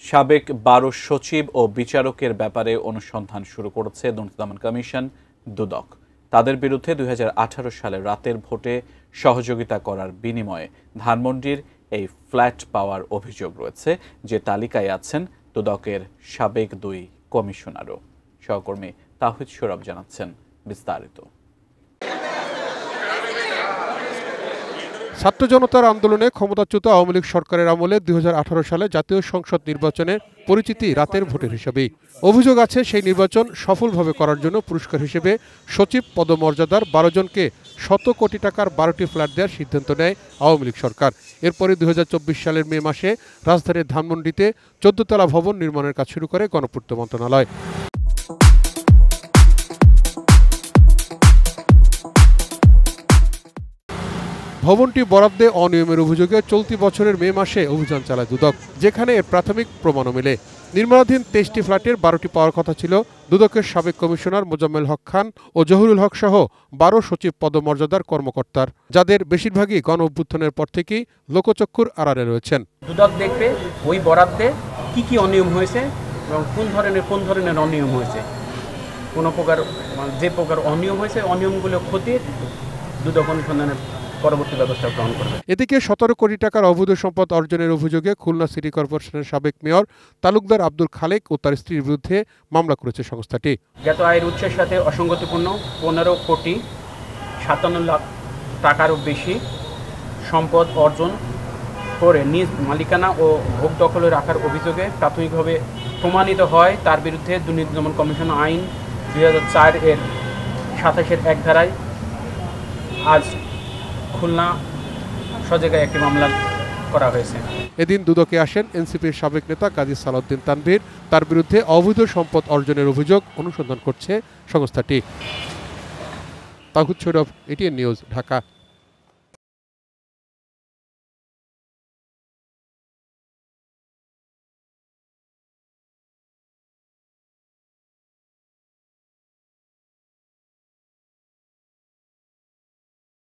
সাবেক ১২ সচিব ও বিচারকের ব্যাপারে অনুসন্ধান শুরু করেছে দুর্নীতি দমন কমিশন দুদক। তাদের বিরুদ্ধে ২০১৮ সালে রাতের ভোটে সহযোগিতা করার বিনিময়ে ধানমন্ডির এই ফ্ল্যাট পাওয়ার অভিযোগ রয়েছে, যে তালিকায় আছেন দুদকের সাবেক ২ কমিশনারও। সহকর্মী তাহিদ সৌরভ জানাচ্ছেন বিস্তারিত। ছাত্র জনতার আন্দোলনে ক্ষমতাচ্যুত আওয়ামী লীগ সরকারের আমলে ২০১৮ সালে জাতীয় সংসদ নির্বাচনে পরিচিতি রাতের ভোটের হিসেবেই। অভিযোগ আছে সেই নির্বাচন সফলভাবে করার জন্য পুরস্কার হিসেবে সচিব পদমর্যাদার ১২ জনকে শত কোটি টাকার ১২টি ফ্ল্যাট দেওয়ার সিদ্ধান্ত নেয় আওয়ামী লীগ সরকার। এরপরে ২০২৪ সালের মে মাসে রাজধানীর ধানমন্ডিতে ১৪ তলা ভবন নির্মাণের কাজ শুরু করে গণপূর্ত মন্ত্রণালয়। ভবনটি বরাদ্দে অনিয়মের অভিযোগে চলতি বছরের মে মাসে অভিযান চালায় দুদক, যেখানে এর প্রাথমিক প্রমাণও মেলে। নির্মাণাধীন ২৩টি ফ্ল্যাটের ১২টি পাওয়ার কথা ছিল দুদকের সাবেক কমিশনার মোজাম্মেল হক খান ও জহুরুল হক সহ ১২ সচিব পদমর্যাদার কর্মকর্তার, যাদের বেশিরভাগই গণ অভ্যুত্থানের পর থেকেই লোকচক্ষুর আড়ালে রয়েছেন। দুদক দেখবে ওই বরাদ্দে কি অনিয়ম হয়েছে এবং কোন ধরনের অনিয়ম হয়েছে, যে প্রকার অনিয়ম হয়েছে অনিয়মগুলো খতিয়ে দুদক অনুসন্ধানের পরবর্তী ব্যবস্থা গ্রহণ করবে। এদিকে ১৭ কোটি টাকার অবৈধ সম্পদ অর্জনের অভিযোগে খুলনা সিটি কর্পোরেশনের সাবেক মেয়র তালুকদার আব্দুল খালেক ও তার স্ত্রীর বিরুদ্ধে মামলা করেছে সংস্থাটি। জ্ঞাত আয়ের উৎসের সাথে অসঙ্গতিপূর্ণ ১৫ কোটি ৫৭ লাখ টাকারও বেশি সম্পদ অর্জন করে নিজ মালিকানা ও ভোগ দখলে রাখার অভিযোগে প্রাথমিকভাবে প্রমাণিত হয় তার বিরুদ্ধে দুর্নীতি দমন কমিশন আইন ২০০৪ এর ২৭-এর ১ ধারায় আজ খুলনা সজাগায় একটি মামলা করা হয়েছে। এদিন দুদকে আসেন এনসিপির সাবেক নেতা কাজী সালাউদ্দিন তানভীর। তার বিরুদ্ধে অবৈধ সম্পদ অর্জনের অভিযোগ অনুসন্ধান করছে সংস্থাটি। তাহিদ সৌরভ, এটিএন নিউজ, ঢাকা।